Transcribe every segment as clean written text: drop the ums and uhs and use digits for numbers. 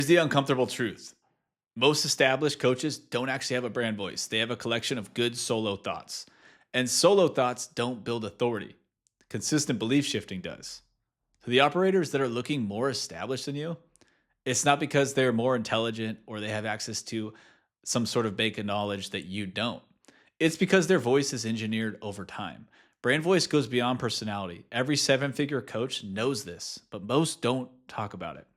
Here's the uncomfortable truth. Most established coaches don't actually have a brand voice. They have a collection of good solo thoughts. And solo thoughts don't build authority. Consistent belief shifting does. So the operators that are looking more established than you, it's not because they're more intelligent or they have access to some sort of bank of knowledge that you don't. It's because their voice is engineered over time. Brand voice goes beyond personality. Every seven-figure coach knows this, but most don't talk about it.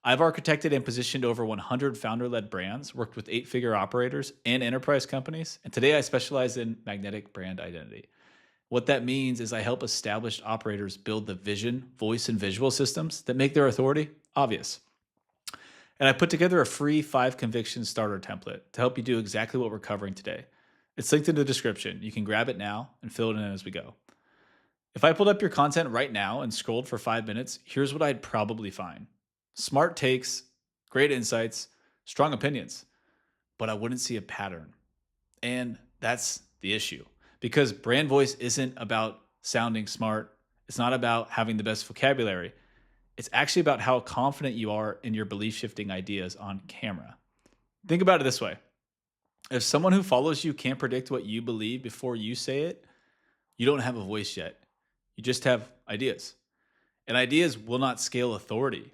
I've architected and positioned over 100 founder led brands, worked with eight-figure operators and enterprise companies, and today I specialize in magnetic brand identity. What that means is I help established operators build the vision, voice, and visual systems that make their authority obvious. And I put together a free 5 conviction starter template to help you do exactly what we're covering today. It's linked in the description. You can grab it now and fill it in as we go. If I pulled up your content right now and scrolled for 5 minutes, here's what I'd probably find: smart takes, great insights, strong opinions, but I wouldn't see a pattern. And that's the issue because brand voice isn't about sounding smart. It's not about having the best vocabulary. It's actually about how confident you are in your belief shifting ideas on camera. Think about it this way: if someone who follows you can't predict what you believe before you say it, you don't have a voice yet. You just have ideas. And ideas will not scale authority.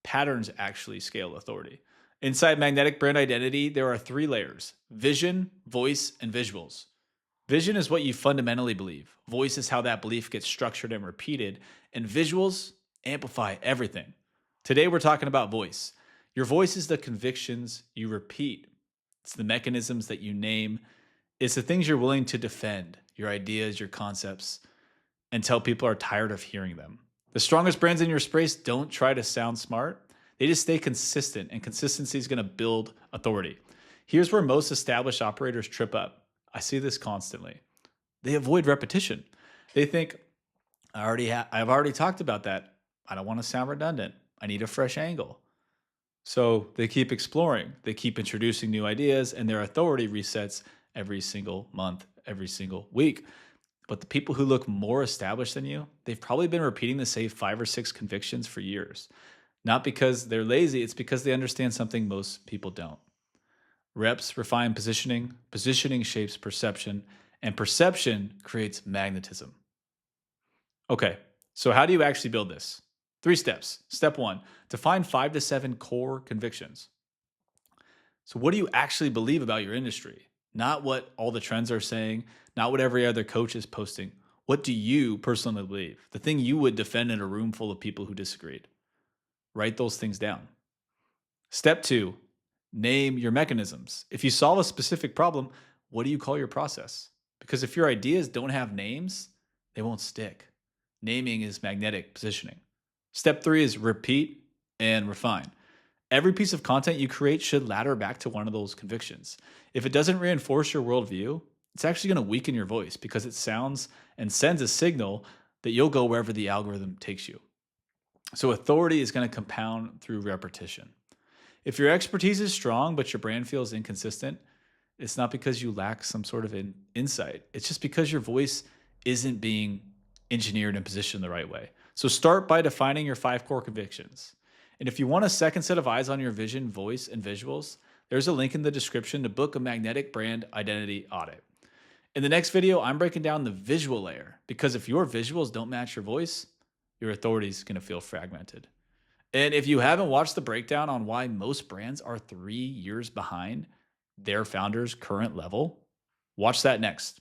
Patterns actually scale authority. Inside magnetic brand identity, there are 3 layers: vision, voice, and visuals. Vision is what you fundamentally believe. Voice is how that belief gets structured and repeated. And visuals amplify everything. Today, we're talking about voice. Your voice is the convictions you repeat, it's the mechanisms that you name, it's the things you're willing to defend, your ideas, your concepts, until people are tired of hearing them. The strongest brands in your space don't try to sound smart. They just stay consistent, and consistency is going to build authority. Here's where most established operators trip up. I see this constantly. They avoid repetition. They think, I've already talked about that. I don't want to sound redundant. I need a fresh angle. So they keep exploring. They keep introducing new ideas, and their authority resets every single month, every single week. But the people who look more established than you, they've probably been repeating the same 5 or 6 convictions for years. Not because they're lazy, it's because they understand something most people don't. Reps refine positioning, positioning shapes perception, and perception creates magnetism. Okay, so how do you actually build this? 3 steps. Step 1, define 5 to 7 core convictions. So, what do you actually believe about your industry? Not what all the trends are saying, not what every other coach is posting. What do you personally believe? The thing you would defend in a room full of people who disagreed. Write those things down. Step 2, name your mechanisms. If you solve a specific problem, what do you call your process? Because if your ideas don't have names, they won't stick. Naming is magnetic positioning. Step 3 is repeat and refine. Every piece of content you create should ladder back to one of those convictions. If it doesn't reinforce your worldview, it's actually going to weaken your voice because it sounds and sends a signal that you'll go wherever the algorithm takes you. So authority is going to compound through repetition. If your expertise is strong, but your brand feels inconsistent, it's not because you lack some sort of insight. It's just because your voice isn't being engineered and positioned the right way. So start by defining your 5 core convictions. And if you want a second set of eyes on your vision, voice, and visuals, there's a link in the description to book a magnetic brand identity audit. In the next video, I'm breaking down the visual layer because if your visuals don't match your voice, your authority is going to feel fragmented. And if you haven't watched the breakdown on why most brands are 3 years behind their founder's current level, watch that next.